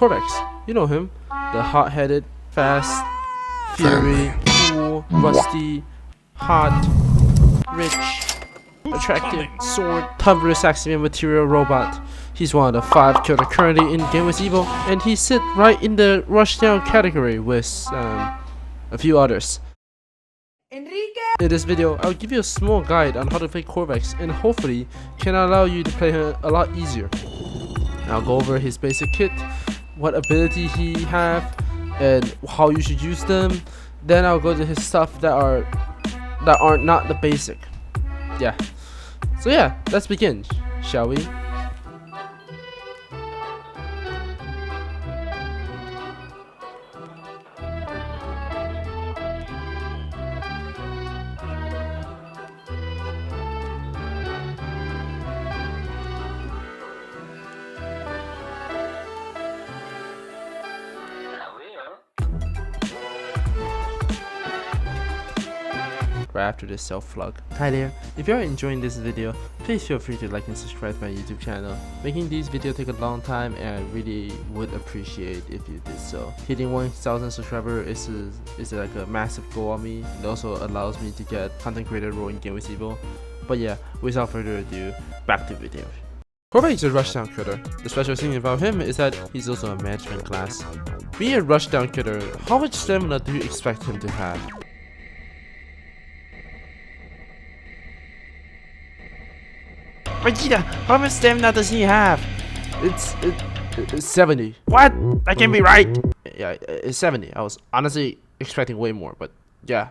Corvex, you know him, the hot-headed, fast, fury, cool, rusty, hot, rich, attractive, sword, thunderous axiom material robot. He's one of the 5 killer currently in Game with Evil, and he sits right in the rushdown category with a few others. In this video, I'll give you a small guide on how to play Corvex and hopefully can allow you to play him a lot easier. I'll go over his basic kit, what ability he have, and how you should use them. Then I'll go to his stuff that are not the basic. Yeah. So yeah, let's begin, shall we? Right after this self-vlog. Hi there, if you are enjoying this video, please feel free to like and subscribe to my YouTube channel. Making these videos take a long time and I really would appreciate if you did so. Hitting 1000 subscribers is like a massive goal on me. It also allows me to get content creator role in Game with Evil. But yeah, without further ado, back to the video. Corvex is a rushdown killer. The special thing about him is that he's also a management class. Being a rushdown killer, how much stamina do you expect him to have? Vegeta, how much stamina does he have? It's 70. What? That can't be right. Yeah, it's 70. I was honestly expecting way more, but yeah,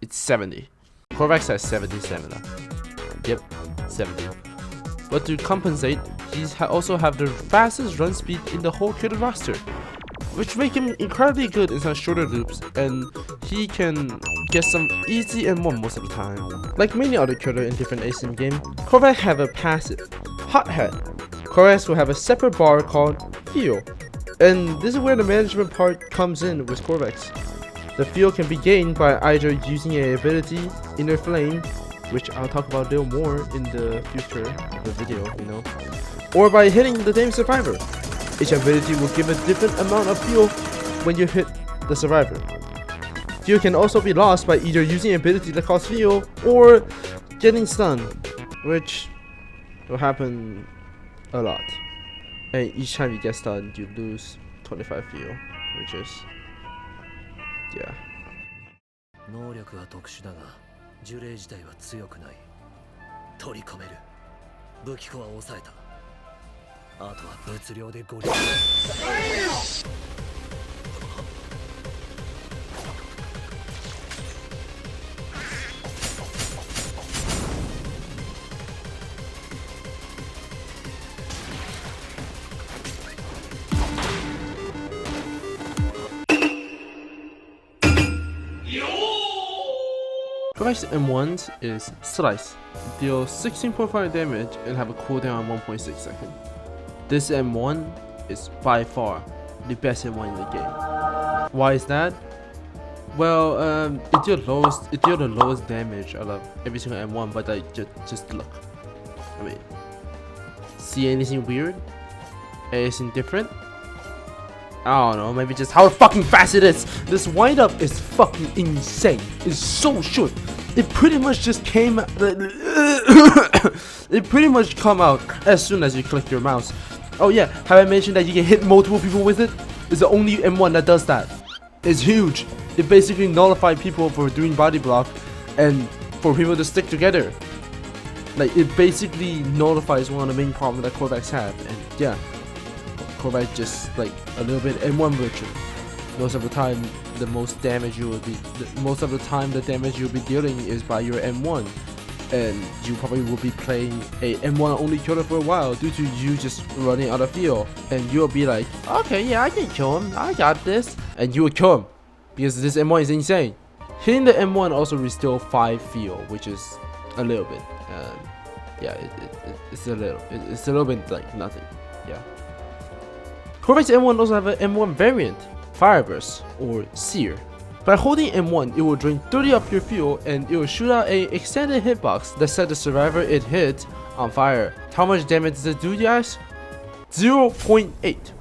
it's 70. Corvex has 70 stamina. Yep, 70. But to compensate, he also have the fastest run speed in the whole killer roster, which make him incredibly good in some shorter loops, and he can get some easy M1 most of the time. Like many other killers in different ASIM games, Corvex have a passive, hot head. Corvex will have a separate bar called Feel, and this is where the management part comes in with Corvex. The Feel can be gained by either using an ability, Inner Flame, which I'll talk about a little more in the future of the video, you know, or by hitting the damn survivor. Each ability will give a different amount of fuel when you hit the survivor. Fuel can also be lost by either using an ability that costs fuel or getting stunned, which will happen a lot. And each time you get stunned, you lose 25 fuel, which is, yeah. 能力は特殊だが、呪霊自体は強くない。取り込める。武器庫は抑えた。 あとは物量でゴリラ。Corvex M1s is Slice. Deal 16.5 damage and have a cooldown of 1.6 seconds. This M1 is by far the best M1 in the game. Why is that? Well, it deals the lowest damage out of every single M1, but like just look. I mean, see anything weird? Anything different? I don't know, maybe just how fucking fast it is. This wind up is fucking insane. It's so short. It pretty much just came. It pretty much come out as soon as you click your mouse. Oh yeah, have I mentioned that you can hit multiple people with it? It's the only M1 that does that. It's huge. It basically nullifies people for doing body block and for people to stick together. Like, it basically nullifies one of the main problems that Corvex have. And yeah, Corvex just like a little bit M1 virtue. Most of the time, the damage you'll be dealing is by your M1. And you probably will be playing a M1 only killer for a while due to you just running out of fuel. And you'll be like, okay, yeah, I can kill him, I got this. And you will kill him because this M1 is insane. Hitting the M1 also restores 5 fuel, which is a little bit. Yeah, it's a little bit like nothing. Yeah. Corvex M1 also have an M1 variant, Fireburst or Sear. By holding M1, it will drain 30 of your fuel and it will shoot out a extended hitbox that set the survivor it hit on fire. How much damage does it do, you guys? 0.8.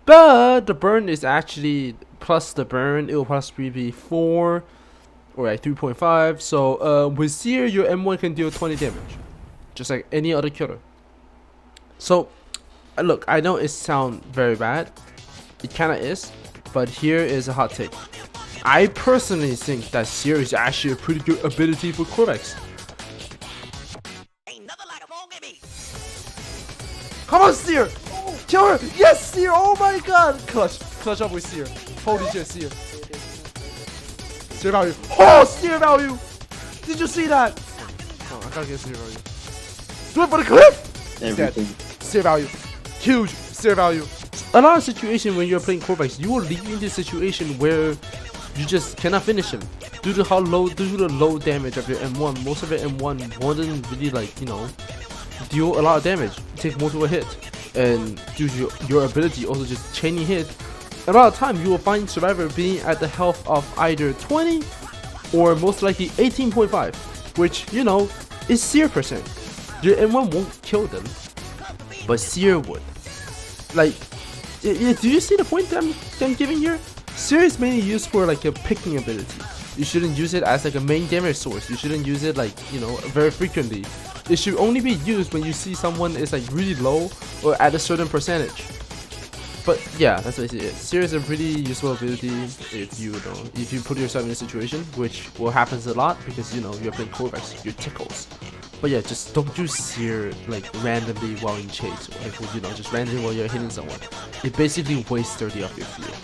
But the burn is actually plus the burn, it will possibly be 4 or like 3.5. So with Sear, your M1 can deal 20 damage, just like any other killer. So look, I know it sounds very bad, it kinda is, but here is a hot take. I personally think that Sear is actually a pretty good ability for Corvex. Come on, Sear! Kill her! Yes, Sear! Oh my god! Clutch up with Sear. Holy shit, Sear. Sear value. Oh, Sear value! Did you see that? Oh, I gotta get Sear value. Do it for the clip! Everything. Sear value. Huge Sear value. A lot of situations when you're playing Corvex, you will lead into a situation where you just cannot finish him. Due to the low damage of your M1, most of your M1 wouldn't really, like, you know, deal a lot of damage. Take multiple hits. And due to your ability also just chaining hit, a lot of time you will find survivor being at the health of either 20 or most likely 18.5, which, you know, is Sear percent. Your M1 won't kill them, but Sear would. Like, do you see the point that I'm giving here? Sear is mainly used for like a picking ability. You shouldn't use it as like a main damage source. You shouldn't use it like, you know, very frequently. It should only be used when you see someone is like really low or at a certain percentage. But yeah, that's basically it. Sear is a pretty useful ability if you put yourself in a situation, which will happen a lot because, you know, you're playing Corvex, you're tickles. But yeah, just don't use Sear like randomly while in chase, or like, you know, just randomly while you're hitting someone. It basically wastes 30 of your fuel.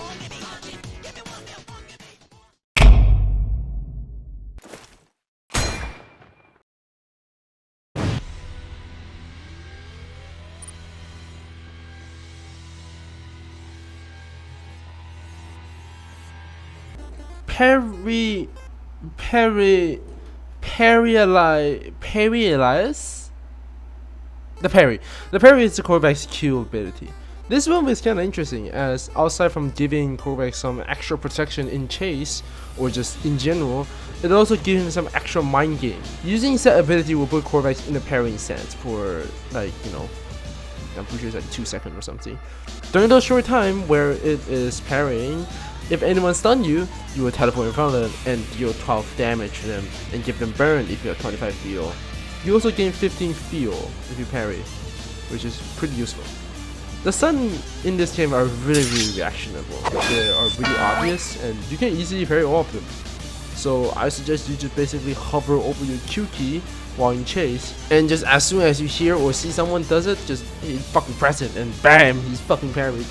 Parryalysis? The parry is the Corvex Q ability. This one is kind of interesting, as outside from giving Corvex some extra protection in chase or just in general, it also gives him some extra mind game. Using said ability will put Corvex in a parrying stance for, like, you know, I'm pretty sure it's like 2 seconds or something. During those short time where it is parrying, if anyone stun you, you will teleport in front of them and deal 12 damage to them and give them burn if you have 25 feel. You also gain 15 feel if you parry, which is pretty useful. The stun in this game are really reactionable. They are really obvious and you can easily parry all of them. So I suggest you just basically hover over your Q key while in chase, and just as soon as you hear or see someone does it, just fucking press it and bam, he's fucking parried.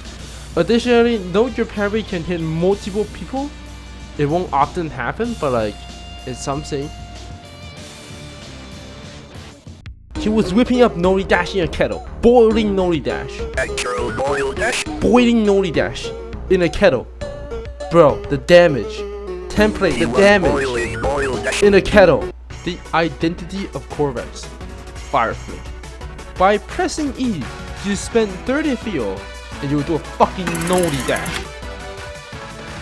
Additionally, though your parry can hit multiple people, it won't often happen, but like, it's something. He was whipping up Noli Dash in a kettle. Boiling Noli Dash. Boiling Noli Dash in a kettle. Bro, the damage. Template, the damage in a kettle. The identity of Corvex. Fireflick. By pressing E, you spend 30 feel and you will do a fucking Noli Dash.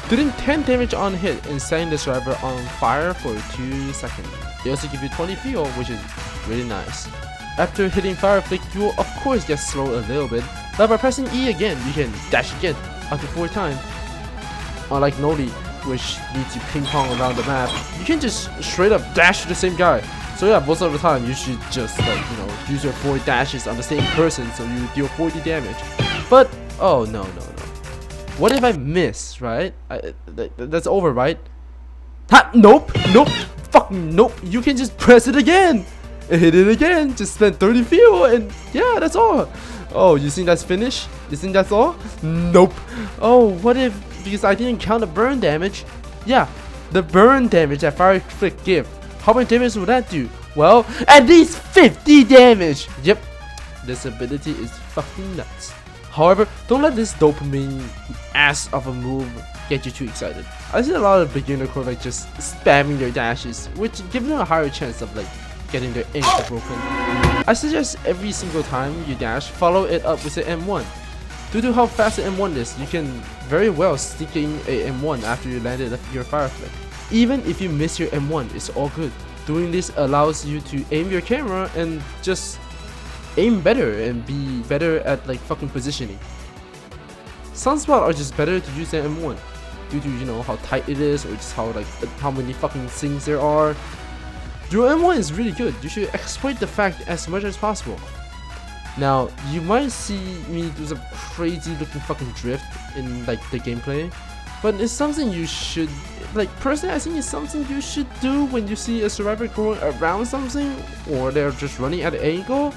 Doing 10 damage on hit and setting the survivor on fire for 2 seconds. They also give you 20 feel, which is really nice. After hitting Fireflick, you will of course get slowed a little bit, but by pressing E again, you can dash again up to 4 times. Unlike Noli, which needs to ping pong around the map, you can just straight up dash to the same guy. So yeah, most of the time you should just, like, you know, use your 4 dashes on the same person so you deal 40 damage. But oh no. What if I miss, right? That's over, right? Nope. Fucking nope. You can just press it again and hit it again. Just spend 30 feel and yeah, that's all. Oh, you think that's finished? You think that's all? Nope. Oh, what if, because I didn't count the burn damage? Yeah, the burn damage that Fireflick give. How much damage would that do? Well, at least 50 damage. Yep, this ability is fucking nuts. However, don't let this dopamine ass of a move get you too excited. I see a lot of beginner Corvex just spamming their dashes, which gives them a higher chance of like getting their ankle broken. I suggest every single time you dash, follow it up with an M1. Due to how fast the M1 is, you can very well sneak in a M1 after you landed your Fireflick. Even if you miss your M1, it's all good. Doing this allows you to aim your camera and just aim better and be better at like fucking positioning. Sunspot are just better to use than M1 due to, you know, how tight it is, or just how many fucking things there are. Your M1 is really good. You should exploit the fact as much as possible. Now, you might see me do some crazy looking fucking drift in like the gameplay, but it's something you should, like, personally I think it's something you should do when you see a survivor going around something, or they're just running at an angle.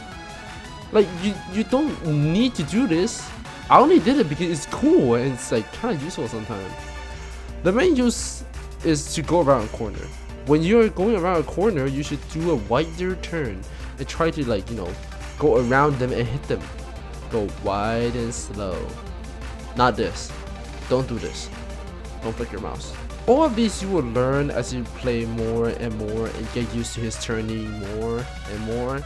Like, you don't need to do this. I only did it because it's cool and it's like kind of useful sometimes. The main use is to go around a corner. When you're going around a corner, you should do a wider turn and try to, like, you know, go around them and hit them. Go wide and slow. Not this. Don't do this. Don't flick your mouse. All of these you will learn as you play more and more and get used to his turning more and more.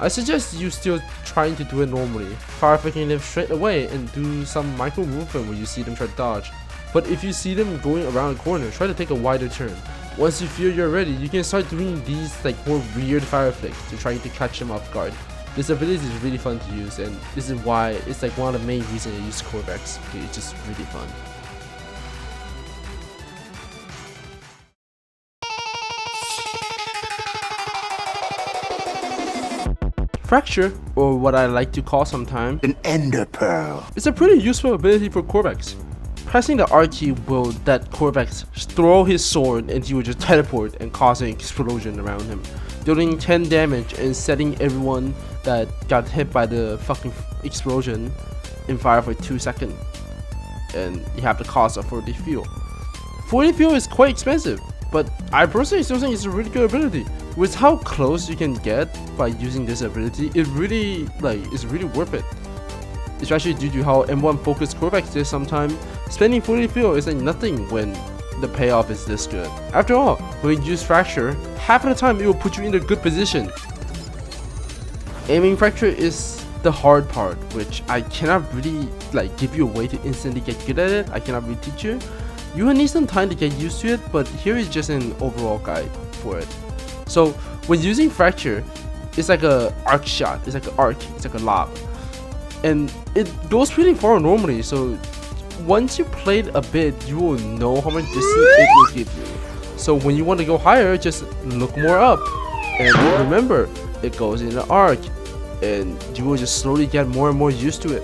I suggest you still trying to do it normally, fireflicking them straight away and do some micro movement when you see them try to dodge. But if you see them going around a corner, try to take a wider turn. Once you feel you're ready, you can start doing these like more weird fireflicks to trying to catch them off guard. This ability is really fun to use, and this is why it's like one of the main reasons I use Corvex. Okay, it's just really fun. Fracture, or what I like to call sometimes an ender pearl, is a pretty useful ability for Corvex. Pressing the R key will let Corvex throw his sword and he will just teleport and cause an explosion around him, dealing 10 damage and setting everyone that got hit by the fucking explosion in fire for 2 seconds. And you have the cost of 40 fuel. 40 fuel is quite expensive, but I personally still think it's a really good ability. With how close you can get by using this ability, it really is really worth it. Especially due to how M1 focused Corvex is sometimes, spending 40 fuel is like nothing when the payoff is this good. After all, when you use Fracture, half of the time it will put you in a good position. Aiming Fracture is the hard part, which I cannot really like give you a way to instantly get good at it. I cannot really teach you. You will need some time to get used to it, but here is just an overall guide for it. So when using Fracture, it's like a arc shot, it's like an arc, it's like a lob. And it goes pretty far normally, so once you play it a bit, you will know how much distance it will give you. So when you want to go higher, just look more up. And remember, it goes in an arc, and you will just slowly get more and more used to it.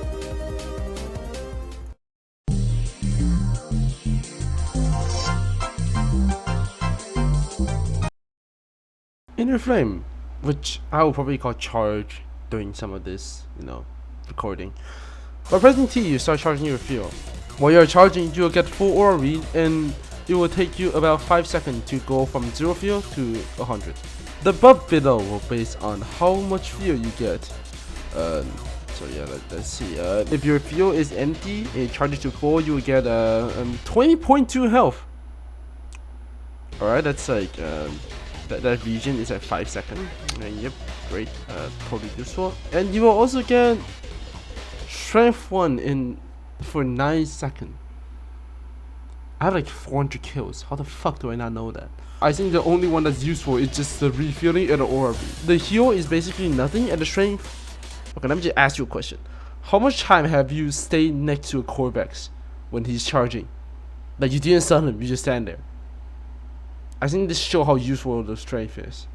Inner Flame, which I will probably call charge during some of this, you know, recording. By pressing T, you start charging your fuel. While you're charging, you will get full aura read, and it will take you about 5 seconds to go from 0 fuel to 100. The buff below will base on how much fuel you get. So yeah, let's see. If your fuel is empty and it charges to full, you will get 20.2 health. Alright, that's like that region is at 5 seconds. Yep, great, totally useful. And you will also get strength 1 for 9 seconds. I have like 400 kills. How the fuck do I not know that? I think the only one that's useful is just the refueling and the aura beam. The heal is basically nothing, and the strength. Okay, let me just ask you a question. How much time have you stayed next to a Corvex when he's charging? Like, you didn't stun him, you just stand there. I think this shows how useful the strength is.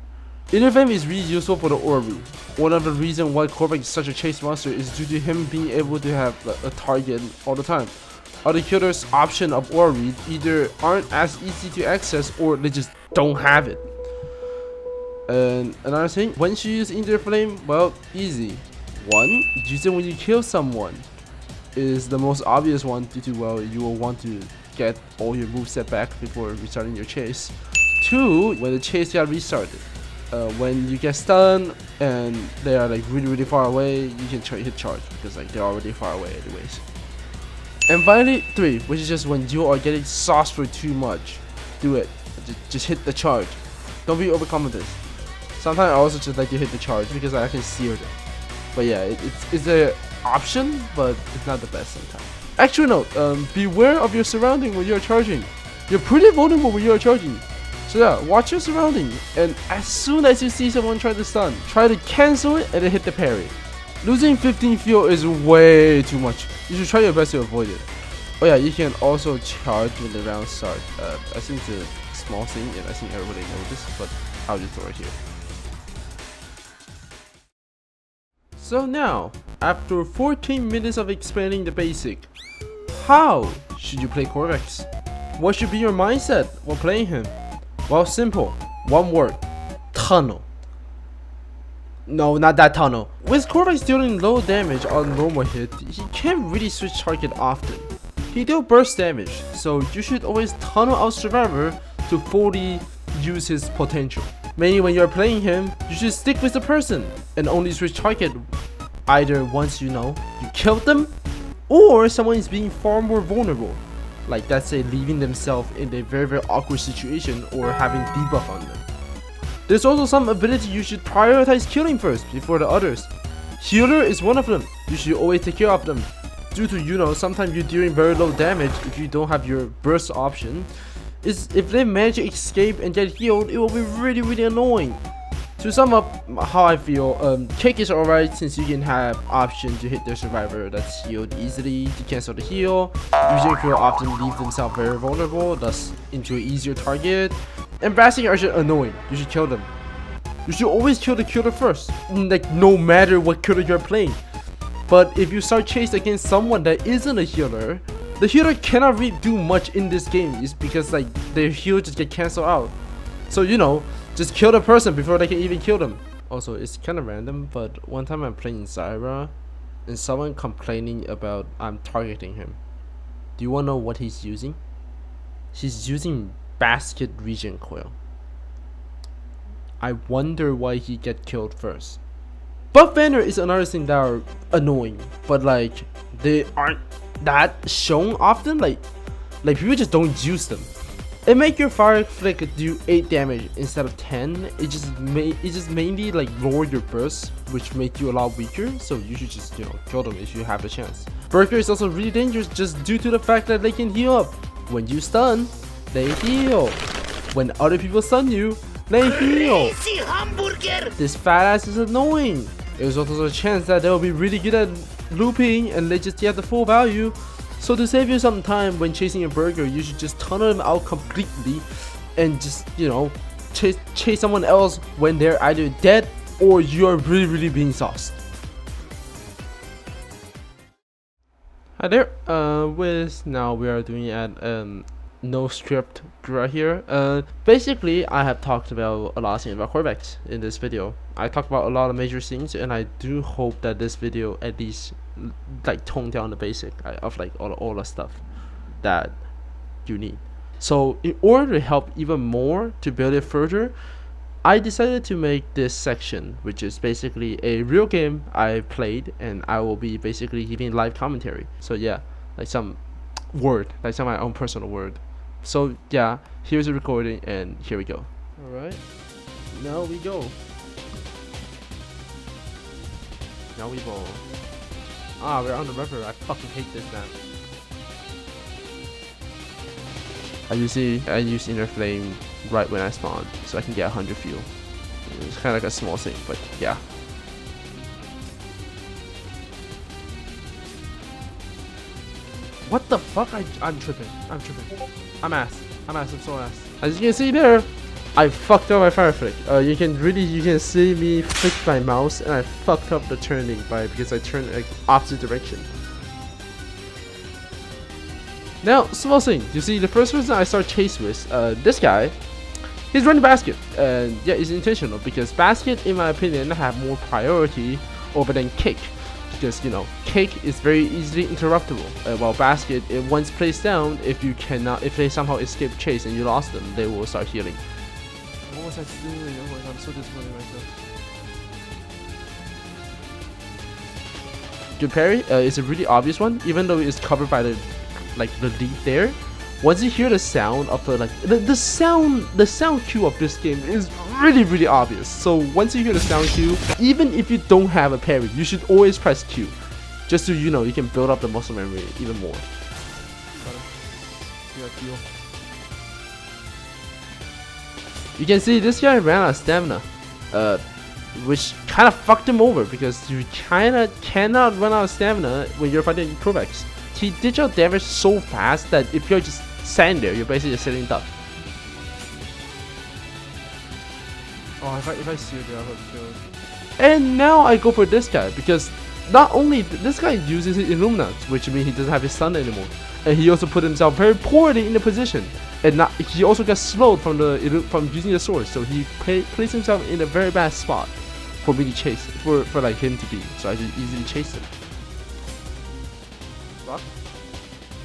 Inner Flame is really useful for the aura beam. One of the reasons why Corvex is such a chase monster is due to him being able to have a target all the time. Other killers' option of aura read either aren't as easy to access or they just don't have it. And another thing, once you use Inner Flame, well, easy. 1, use it when you kill someone is the most obvious one due to, well, you will want to get all your moveset back before restarting your chase. 2, when the chase got restarted. When you get stunned and they are like really far away, you can hit charge because like they're already far away anyways. And finally, 3, which is just when you are getting sauced for too much. Do it. Just hit the charge. Don't be overconfident. Sometimes I also just like to hit the charge because I can sear them. But yeah, it's an option, but it's not the best sometimes. Actually no, beware of your surrounding when you're charging. You're pretty vulnerable when you're charging. So yeah, watch your surrounding, and as soon as you see someone try to stun, try to cancel it and then hit the parry. Losing 15 fuel is way too much. You should try your best to avoid it. Oh yeah, you can also charge when the round starts. I think it's a small thing, and I think everybody knows this, but I'll just throw it here. So now, after 14 minutes of explaining the basic, how should you play Corvex? What should be your mindset while playing him? Well, simple. One word. Tunnel. No, not that tunnel. With Corvex dealing low damage on normal hit, he can't really switch target often. He deals burst damage, so you should always tunnel out Survivor to fully use his potential. Mainly when you're playing him, you should stick with the person and only switch target either once you killed them, or someone is being far more vulnerable, like let's say leaving themselves in a very awkward situation or having debuff on them. There's also some ability you should prioritize killing first before the others. Healer is one of them. You should always take care of them, due to sometimes you're dealing very low damage if you don't have your burst option. If they manage to escape and get healed, it will be really annoying. To sum up how I feel, kick is alright since you can have option to hit their survivor that's healed easily to cancel the heal. Usually people often leave themselves very vulnerable, thus into an easier target. And blasting are just annoying. You should kill them. You should always kill the killer first, like no matter what killer you're playing. But if you start chased against someone that isn't a healer, the healer cannot really do much in this game. It's because like their heal just get cancelled out. So just kill the person before they can even kill them. Also, it's kind of random, but one time I'm playing Zyra and someone complaining about I'm targeting him. Do you want to know what he's using? He's using basket regen coil. I wonder why he get killed first. Buff banner is another thing that are annoying, but like they aren't that shown often. Like people just don't use them. It make your Fireflick do 8 damage instead of 10. It just mainly like lower your burst, which make you a lot weaker. So you should just kill them if you have the chance. Burger is also really dangerous just due to the fact that they can heal up. When you stun, they heal. When other people stun you, they heal. This fat ass is annoying. There's also a chance that they'll be really good at looping and they just get the full value. So to save you some time when chasing a burger, you should just tunnel them out completely and just chase someone else when they're either dead or you're really being sauced. Hi there, now we are doing at no script right here. Basically I have talked about a lot of things about Corvex in this video. I talked about a lot of major things, and I do hope that this video at least like tone down the basic of like all the stuff that you need. So in order to help even more to build it further, I decided to make this section, which is basically a real game I played, and I will be basically giving live commentary. So yeah, like some of my own personal word. So yeah, here's a recording and here we go. Alright, now we go. Now we go. Ah, we're on the river. I fucking hate this map. As you see, I use Inner Flame right when I spawn, so I can get 100 fuel. It's kind of like a small thing, but yeah. What the fuck? I'm tripping. I'm ass. I'm so ass. As you can see there, I fucked up my Fireflick. You can see me flick my mouse, and I fucked up the turning because I turned like opposite direction. Now, small thing. You see, the first person I start chase with, this guy, he's running basket, and yeah, it's intentional because basket, in my opinion, have more priority over than kick. Because kick is very easily interruptible, while basket, once placed down, if they somehow escape chase and you lost them, they will start healing. What was I doing? Oh my god, I'm so disappointed myself. Good parry is a really obvious one, even though it's covered by the lead there. Once you hear the sound of the sound cue of this game is really obvious. So once you hear the sound cue, even if you don't have a parry, you should always press Q, just so you can build up the muscle memory even more. You can see this guy ran out of stamina. which kind of fucked him over because you kind of cannot run out of stamina when you're fighting Corvex. He did your damage so fast that if you're just standing there, you're basically just sitting duck. Oh, if I see it, I would kill it. And now I go for this guy because not only this guy uses his Illumina, which means he doesn't have his stun anymore, and he also put himself very poorly in the position, and not, he also got slowed from using the sword, so he placed himself in a very bad spot for me to chase, for like him to be, so I just easily chased him. Fuck.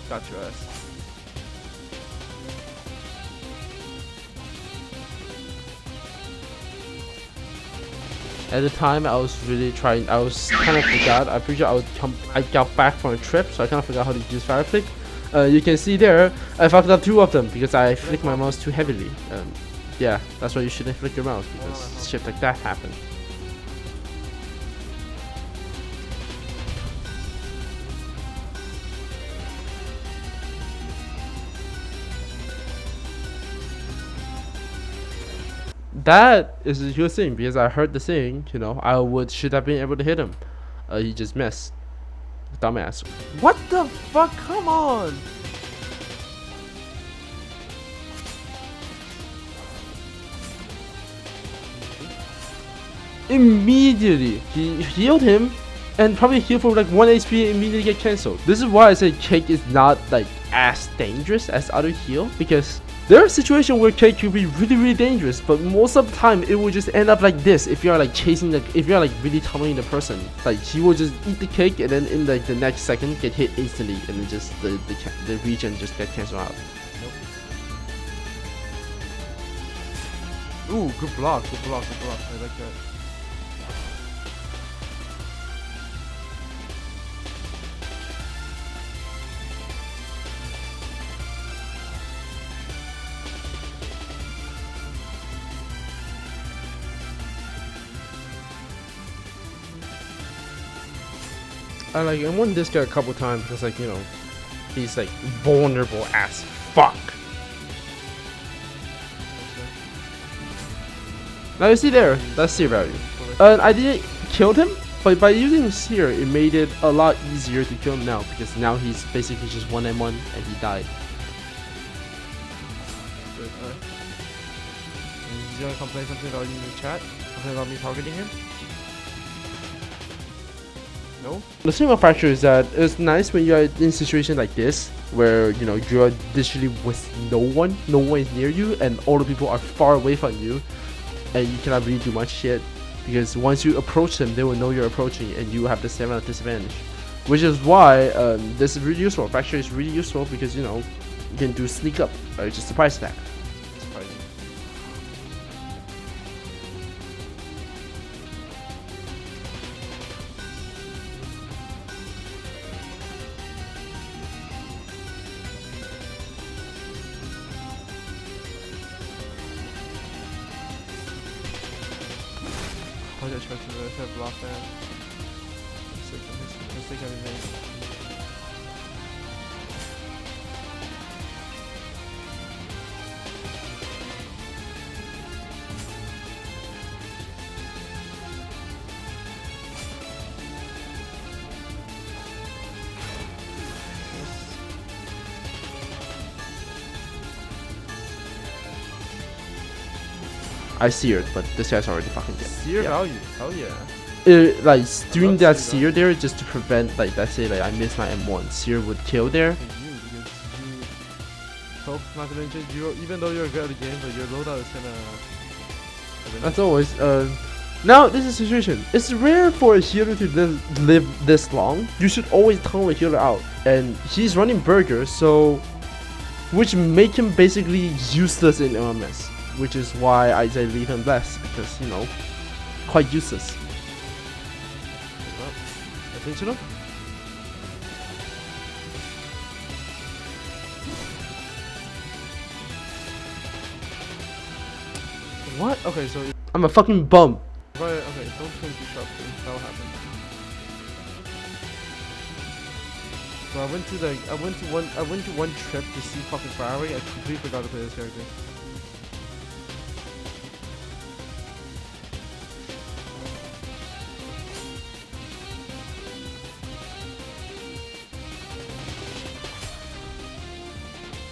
Got your ass. At the time, I was really trying. I was kind of forgot. I'm pretty sure I got back from a trip, so I kind of forgot how to use Fireflick. You can see there, I fucked up 2 of them because I flicked my mouse too heavily. Yeah, that's why you shouldn't flick your mouse because shit like that happened. That is a huge thing because I heard the thing, you know, should have been able to hit him. He just missed. Dumbass. What the fuck? Come on! Immediately, he healed him and probably healed for like 1 HP and immediately get cancelled. This is why I say Cake is not like as dangerous as other heal because there are situations where Cake can be really dangerous, but most of the time it will just end up like this if you're like chasing if you're like really tunneling the person. Like he will just eat the cake and then in like the next second get hit instantly and then just the region just get cancelled out. Nope. Ooh, good block, good block, good block. I like that. I won this guy a couple times because like, you know, he's like vulnerable as fuck. Now you see there, that's Sear value. I didn't kill him, but by using Sear, it made it a lot easier to kill him now because now he's basically just 1m1 and he died. Good, he's gonna complain something about you in the chat? Something about me targeting him? No? The thing about Fracture is that it's nice when you're in a situation like this where, you know, you're literally with no one is near you and all the people are far away from you and you cannot really do much shit because once you approach them, they will know you're approaching and you have the stamina disadvantage, which is why this is really useful. Fracture is really useful because, you know, you can do sneak up or just surprise attack. I just tried to block that. Mistake I made. I seared, but this guy's already fucking dead. Sear value, hell yeah. Like doing that Sear there just to prevent, like, let's say like I miss my M1, Sear would kill there. Not to mention, even though you're good at the game, but your loadout is gonna. That's always. Now this is a situation. It's rare for a healer to live this long. You should always tunnel a healer out, and he's running Burger, so which make him basically useless in LMS. Which is why I say leave him less because, you know, quite useless. Attentional? What? Okay, so I'm a fucking bum. Right, okay, don't swing too sharp, that'll happen. So I went to one trip to see fucking Ferrari. I completely forgot to play this character.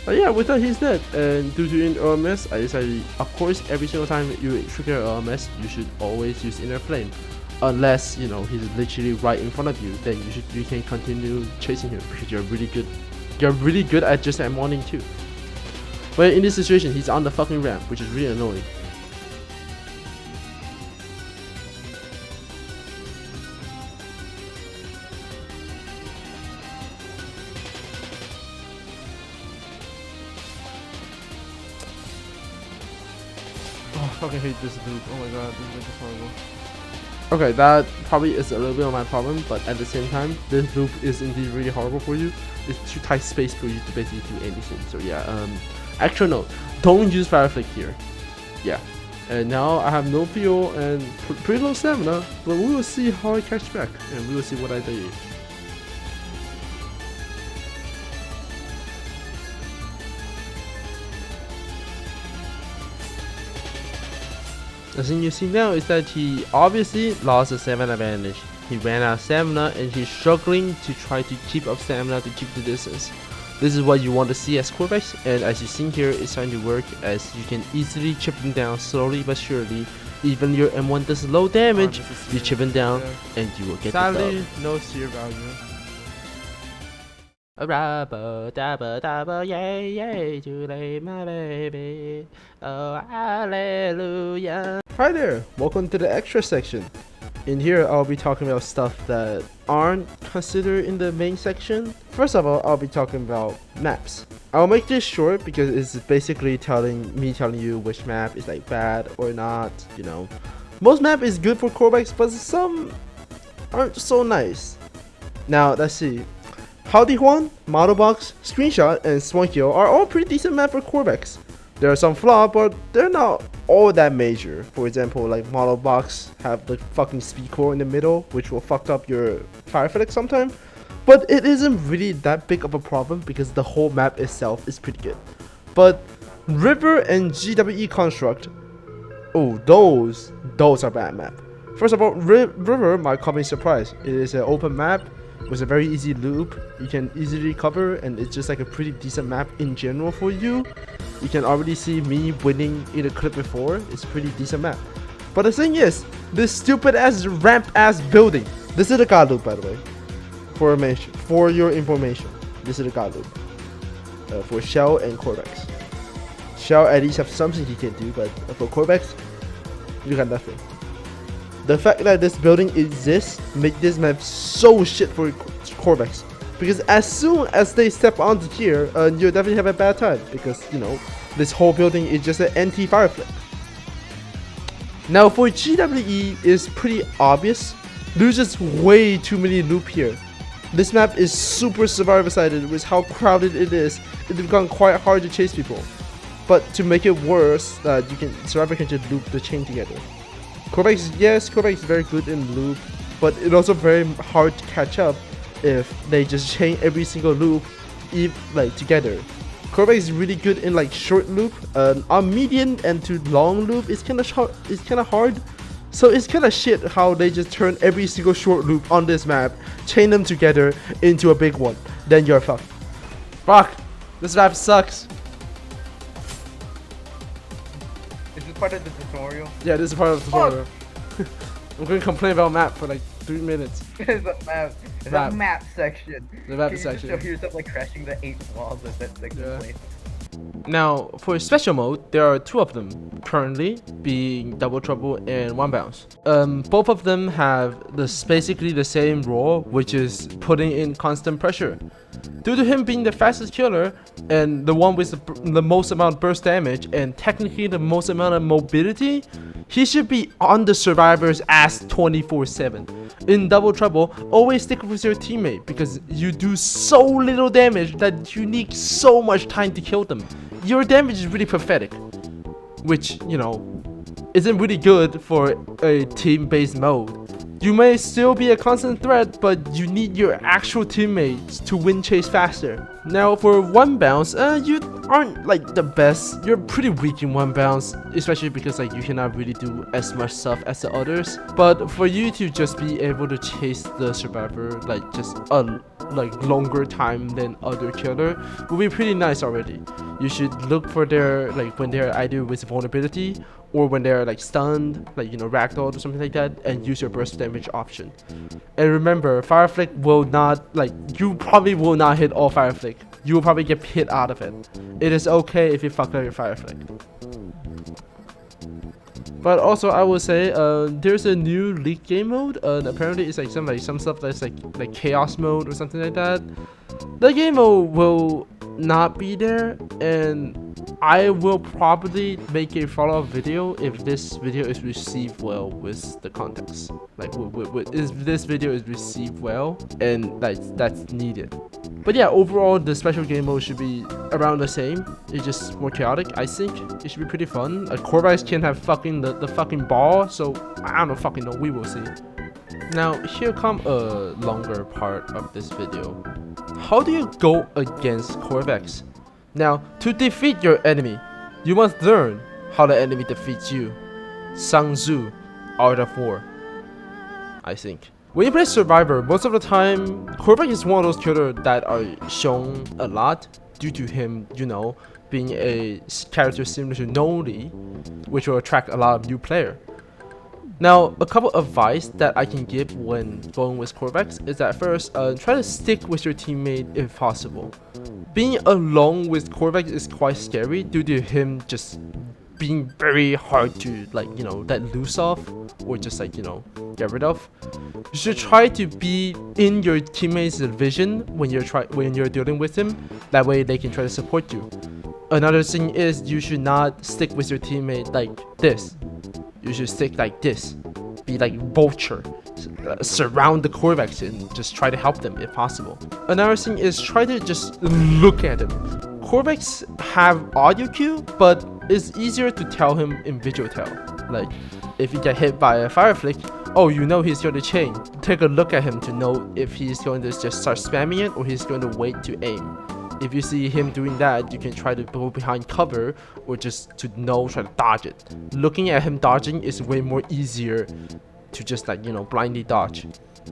But yeah, we thought he's dead, and due to an LMS, I decided, of course, every single time you trigger LMS, you should always use Inner Flame. Unless, you know, he's literally right in front of you, then you can continue chasing him because you're really good. You're really good at just M1ing too. But in this situation, he's on the fucking ramp, which is really annoying. Oh, I fucking hate this loop. Oh my god, this loop is horrible. Okay, that probably is a little bit of my problem, but at the same time, this loop is indeed really horrible for you. It's too tight space for you to basically do anything. So yeah, actual note, don't use Fireflick here. Yeah. And now I have no fuel and pretty low stamina, but we will see how I catch back, and we will see what I do. The thing you see now is that he obviously lost the stamina advantage. He ran out of stamina and he's struggling to try to keep up stamina to keep the distance. This is what you want to see as Corvex, and as you see here, it's starting to work as you can easily chip him down slowly but surely. Even your M1 does low damage, you chip him down and you will get the dub. No Sear value. A rubber dabba dabba yay yay to lay my baby. Oh hallelujah. Hi there, welcome to the extra section. In here I'll be talking about stuff that aren't considered in the main section. First of all, I'll be talking about maps. I'll make this short because it's basically telling you which map is like bad or not, you know. Most map is good for Corvex, but some aren't so nice. Now let's see. Howdy Juan, Model Box, Screenshot, and Swankill are all pretty decent map for Corvex. There are some flaws, but they're not all that major. For example, like Model Box have the fucking speed core in the middle, which will fuck up your Fireflick sometime. But it isn't really that big of a problem because the whole map itself is pretty good. But River and GWE Construct, oh, those are bad map. First of all, River might come as a surprise. It is an open map with a very easy loop. You can easily cover, and it's just like a pretty decent map in general for you. You can already see me winning in a clip before. It's a pretty decent map. But the thing is, this stupid ass ramp ass building. This is the god loop, by the way. For your information, this is the god loop for Shell and Corvex. Shell at least have something he can do, but for Corvex, you got nothing. The fact that this building exists make this map so shit for Corvex, because as soon as they step onto here, you'll definitely have a bad time, because you know this whole building is just an anti-Fireflick. Now for GWE is pretty obvious. There's just way too many loop here. This map is super survivor-sided with how crowded it is. It's become quite hard to chase people. But to make it worse, survivor can just loop the chain together. Corvex, yes, Corvex is very good in loop, but it's also very hard to catch up if they just chain every single loop together. Corvex is really good in like short loop. On medium and to long loop, it's kind of hard. So it's kind of shit how they just turn every single short loop on this map, chain them together into a big one. Then you're fucked. Fuck, this map sucks. Is this part of the tutorial? Yeah, this is part of the tutorial. I'm going to complain about map for like 3 minutes. It's a map. It's a map section. The map Can section. You just show yourself like crashing the 8 walls that section place. Now, for special mode, there are 2 of them currently, being Double Trouble and One Bounce. Both of them have basically the same role, which is putting in constant pressure. Due to him being the fastest killer and the one with the most amount of burst damage and technically the most amount of mobility, he should be on the survivor's ass 24/7. In Double Trouble, always stick with your teammate because you do so little damage that you need so much time to kill them. Your damage is really pathetic, which, you know, isn't really good for a team-based mode. You may still be a constant threat, but you need your actual teammates to win chase faster. Now for one bounce, you aren't like the best. You're pretty weak in one bounce, especially because like you cannot really do as much stuff as the others. But for you to just be able to chase the survivor like just a longer time than other killer will be pretty nice already. You should look for their like when they're either with vulnerability or when they're like stunned, like ragdolled or something like that, and use your burst damage option. And remember, Fireflick will not you probably will not hit all Fireflick. You will probably get hit out of it. It is okay if you fuck up your Fireflick. But also, I will say, there's a new League game mode. Apparently, it's like some stuff that's like chaos mode or something like that. The game mode will not be there, and I will probably make a follow-up video if this video is received well with the context. Like, if this video is received well and that's needed. But yeah, overall, the special game mode should be around the same. It's just more chaotic, I think. It should be pretty fun. Corvex can have fucking the fucking ball, so I don't fucking know. We will see. Now, here come a longer part of this video. How do you go against Corvex? Now, to defeat your enemy, you must learn how the enemy defeats you. Sun Tzu, Art of War, I think. When you play Survivor, most of the time, Corvex is one of those killers that are shown a lot due to him, being a character similar to Noli, which will attract a lot of new players. Now, a couple of advice that I can give when going with Corvex is that first, try to stick with your teammate if possible. Being alone with Corvex is quite scary due to him just being very hard to let loose of or just get rid of. You should try to be in your teammate's vision when you're dealing with him. That way they can try to support you. Another thing is you should not stick with your teammate like this. You should stick like this. Be like vulture. Surround the Corvex and just try to help them if possible. Another thing is try to just look at him. Corvex have audio cue, but it's easier to tell him in visual tell. Like if you get hit by a Fireflick, oh, he's going to chain. Take a look at him to know if he's going to just start spamming it or he's going to wait to aim. If you see him doing that, you can try to go behind cover or just try to dodge it. Looking at him dodging is way more easier to just blindly dodge.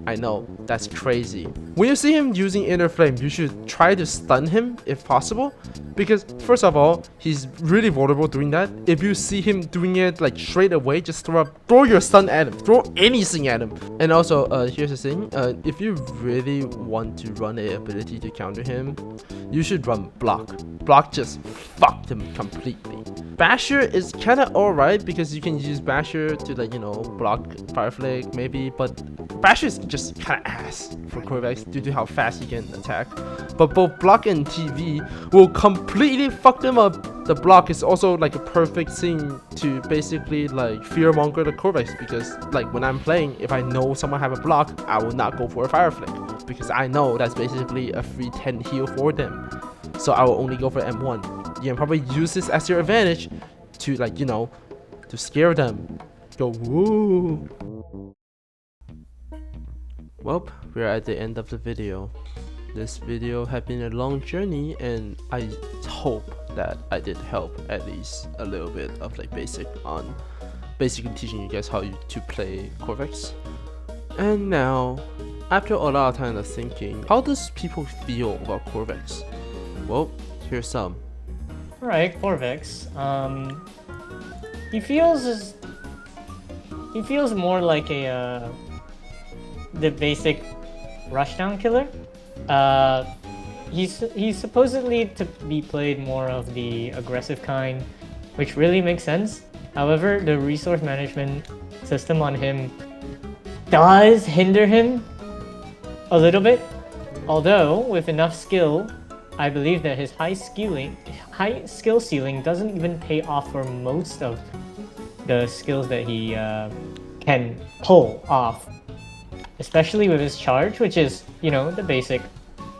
I know, that's crazy. When you see him using Inner Flame, you should try to stun him if possible, because first of all, he's really vulnerable doing that. If you see him doing it straight away, just throw your stun at him, throw anything at him. And also, here's the thing, if you really want to run an ability to counter him, you should run Block. Block just fucked him completely. Basher is kind of alright because you can use Basher to block Fireflick maybe, but Basher is just kind of ass for Corvex due to how fast he can attack. But both Block and TV will completely fuck them up. The Block is also a perfect thing to basically fearmonger the Corvex, because when I'm playing, if I know someone have a Block, I will not go for a Fireflick because I know that's basically a free 10 heal for them. So I will only go for M1. You can probably use this as your advantage to to scare them. Go woo. Well, we're at the end of the video. This video has been a long journey, and I hope that I did help at least a little bit of basically teaching you guys how to play Corvex. And now, after a lot of time of thinking, how does people feel about Corvex? Well, here's some. Alright, Corvex. He feels more like the basic rushdown killer. He's supposedly to be played more of the aggressive kind, which really makes sense. However, the resource management system on him does hinder him a little bit. Although, with enough skill, I believe that his high skill ceiling doesn't even pay off for most of the skills that he can pull off. Especially with his charge, which is, the basic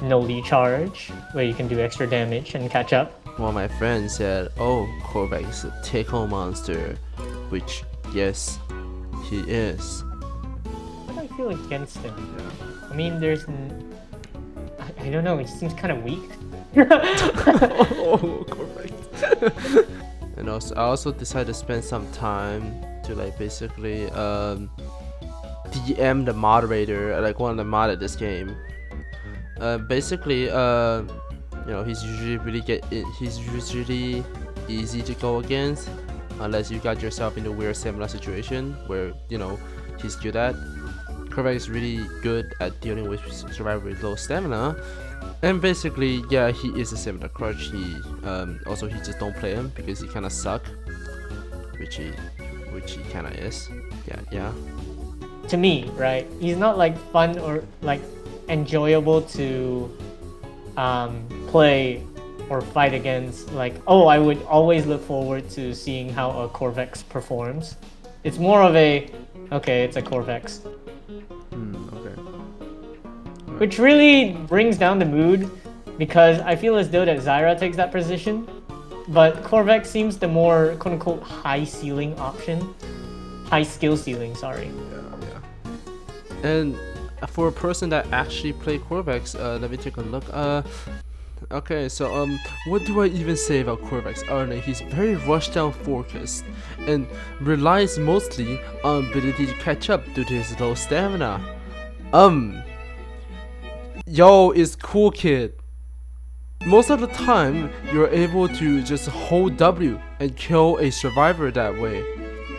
Noli charge, where you can do extra damage and catch up. Well, my friend said, oh, Corvex is a take-home monster, which, yes, he is. How do I feel against him? I mean, I don't know, he seems kind of weak. Oh, correct. And also, I also decided to spend some time to like basically DM the moderator, like one of the mod at this game. Basically, you know, he's usually easy to go against, unless you got yourself in a weird similar situation where, you know, he's good at. Corvex is really good at dealing with survivors with low stamina, and basically, yeah, he is a similar crutch. He also, he just don't play him because he kind of suck, which he kind of is. Yeah. To me, right? He's not like fun or like enjoyable to play or fight against. Like, oh, I would always look forward to seeing how a Corvex performs. It's more of a, okay, it's a Corvex. Okay. Which really brings down the mood, because I feel as though that Zyra takes that position, but Corvex seems the more quote-unquote high ceiling option. High skill ceiling, sorry. Yeah. And for a person that actually played Corvex, let me take a look. Okay, so what do I even say about Corvex? He's very rushdown focused and relies mostly on ability to catch up due to his low stamina. Yo, it's cool, kid. Most of the time, you're able to just hold W and kill a survivor that way.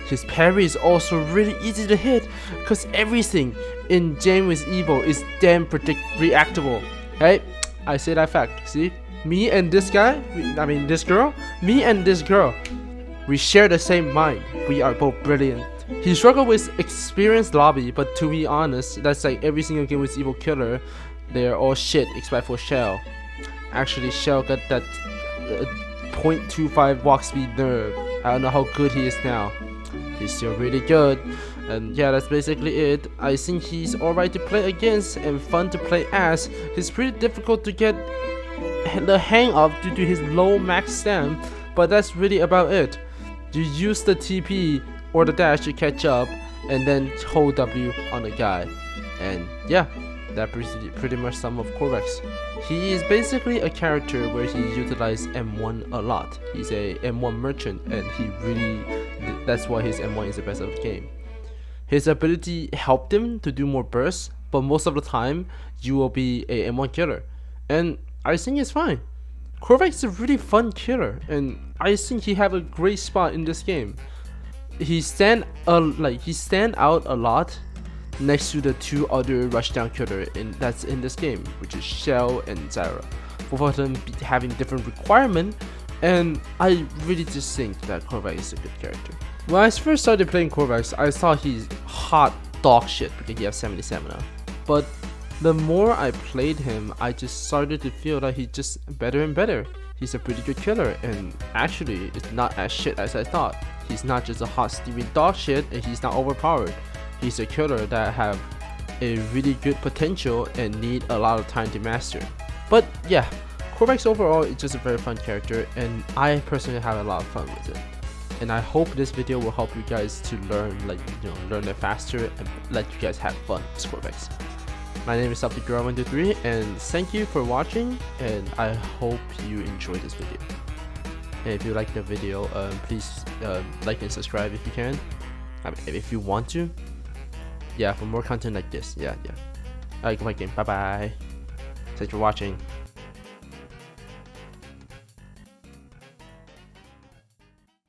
His parry is also really easy to hit, cause everything in James Evil is damn reactable. Hey, I say that fact. See, me and this guy, me and this girl, we share the same mind. We are both brilliant. He struggled with experienced lobby, but to be honest, that's like every single game with Evil Killer. They're all shit except for Shell. Actually, Shell got that 0.25 walk speed nerve. I don't know how good he is now. He's still really good. And yeah, that's basically it. I think he's alright to play against and fun to play as. He's pretty difficult to get the hang of due to his low max stam, but that's really about it. You use the TP or the dash to catch up and then hold W on the guy. And yeah, that pretty much sum of Corvex. He is basically a character where he utilizes M1 a lot. He's a M1 merchant, and that's why his M1 is the best of the game. His ability helped him to do more bursts, but most of the time you will be a M1 killer, and I think it's fine. Corvex is a really fun killer, and I think he have a great spot in this game. He stand out a lot next to the two other rushdown killer that's in this game, which is Shell and Zyra. Both of them having different requirement, and I really just think that Corvex is a good character. When I first started playing Corvex, I thought he's hot dog shit because he has 70 stamina. But the more I played him, I just started to feel that he's just better and better. He's a pretty good killer, and actually, it's not as shit as I thought. He's not just a hot steamy dog shit, and he's not overpowered. He's a killer that have a really good potential and need a lot of time to master. But yeah, Corvex overall is just a very fun character, and I personally have a lot of fun with it. And I hope this video will help you guys to learn, learn it faster and let you guys have fun with Corvex. My name is Apiri123, and thank you for watching, and I hope you enjoyed this video. And if you like the video, please like and subscribe if you can. If you want to. Yeah, for more content like this. Yeah. Alright, go my game. Bye bye. Thanks for watching.